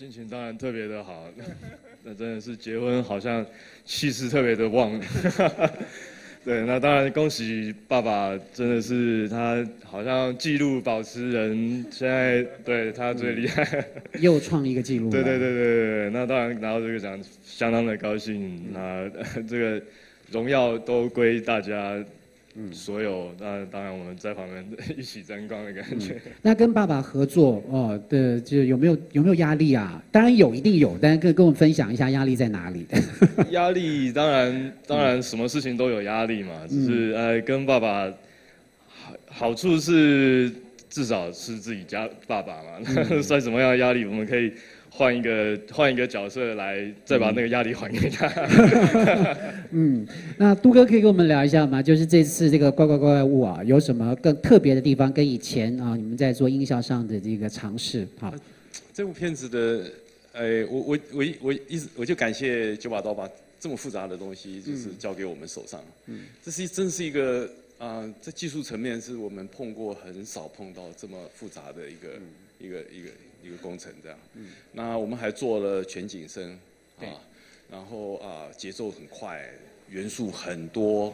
心情当然特别的好，那真的是结婚好像气势特别的旺。对，那当然恭喜爸爸，真的是他好像纪录保持人，现在对他最厉害，又创一个纪录。对，那当然拿到这个奖相当的高兴，那这个荣耀都归大家。所有，那当然我们在旁边一起争光的感觉。那跟爸爸合作就有没有压力啊？当然有，一定有，但是跟我们分享一下压力在哪里？压力当然什么事情都有压力嘛，只是跟爸爸好处是至少是自己家爸爸嘛，再怎么样的压力我们可以。换一个角色来，再把那个压力还给他。那都哥可以跟我们聊一下吗？就是这次这个怪物啊，有什么更特别的地方？跟以前啊，你们在做音效上的这个尝试啊？这部片子的，我就感谢九把刀把这么复杂的东西就是交给我们手上。这真是一个在技术层面是我们很少碰到这么复杂的一个工程这样，那我们还做了全景声然后节奏很快，元素很多，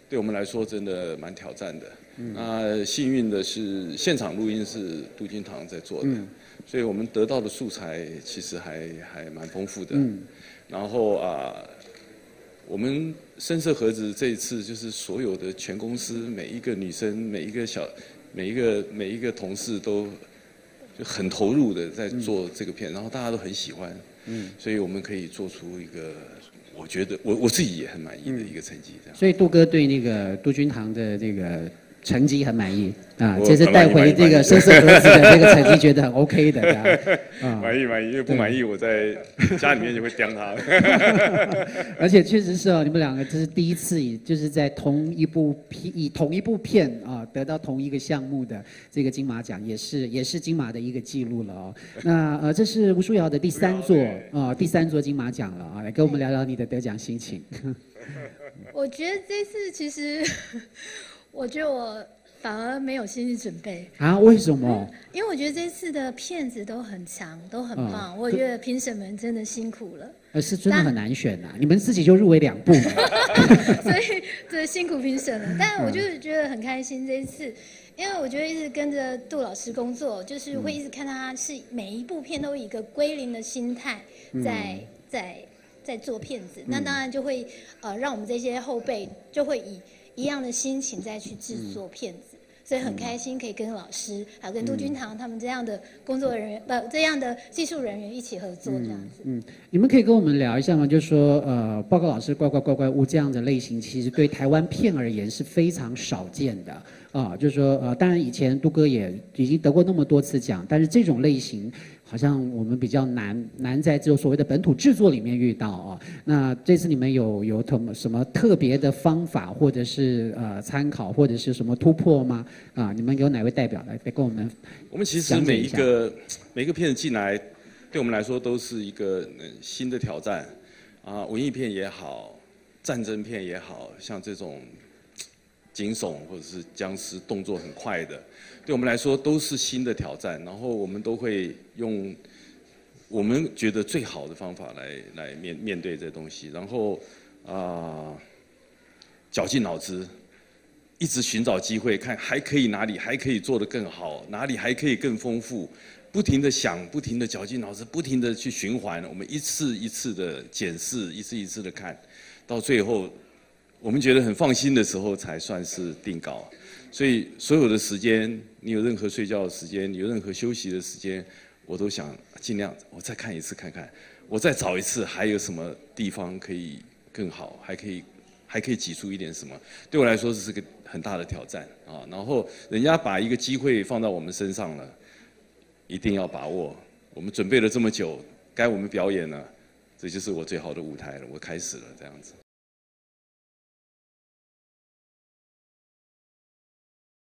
对我们来说真的蛮挑战的。那幸运的是现场录音是杜金堂在做的，所以我们得到的素材其实还蛮丰富的。然后我们声色盒子这一次就是所有的全公司每一个女生每一个同事都。就很投入的在做这个片，然后大家都很喜欢，所以我们可以做出一个，我觉得我自己也很满意的一个成绩。这样。所以杜哥对那个杜君堂的这个成绩很满意啊，这次带回这个声色盒子的这个成绩觉得很 OK 的。满意，因为不满意我在家里面就会刁他。而且确实是你们两个这是第一次就是在同一部片得到同一个项目的这个金马奖，也是金马的一个记录了那这是吴书瑶的第三座金马奖了来跟我们聊聊你的得奖心情。我觉得这次其实。我觉得我反而没有心理准备啊？为什么？因为我觉得这次的片子都很强，都很棒。我觉得评审们真的辛苦了。是真的很难选你们自己就入围2部。所以这辛苦评审了。但我就是觉得很开心这一次，因为我觉得一直跟着杜老师工作，就是会一直看他是每一部片都以一个归零的心态在做片子。那当然就会让我们这些后辈就会以一样的心情再去制作片子，所以很开心可以跟老师还有跟杜君堂他们这样的工作人员这样的技术人员一起合作这样子。你们可以跟我们聊一下吗？就是说报告老师怪物这样的类型，其实对台湾片而言是非常少见的就是说当然以前杜哥也已经得过那么多次奖，但是这种类型。好像我们比较难在这所谓的本土制作里面遇到那这次你们有什么特别的方法，或者是参考，或者是什么突破吗？你们有哪位代表来跟我们？我们其实每一个片子进来，对我们来说都是一个新的挑战文艺片也好，战争片也好，像这种惊悚或者是僵尸动作很快的。对我们来说都是新的挑战，然后我们都会用我们觉得最好的方法来面对这东西，然后绞尽脑汁，一直寻找机会，看还可以哪里还可以做得更好，哪里还可以更丰富，不停地想，不停地绞尽脑汁，不停地去循环，我们一次一次的检视，一次一次的看，到最后我们觉得很放心的时候才算是定稿。所以所有的时间，你有任何睡觉的时间，有任何休息的时间，我都想尽量我再看一次看看，我再找一次还有什么地方可以更好，还可以挤出一点什么。对我来说这是个很大的挑战然后人家把一个机会放到我们身上了，一定要把握。我们准备了这么久，该我们表演了，这就是我最好的舞台了，我开始了这样子。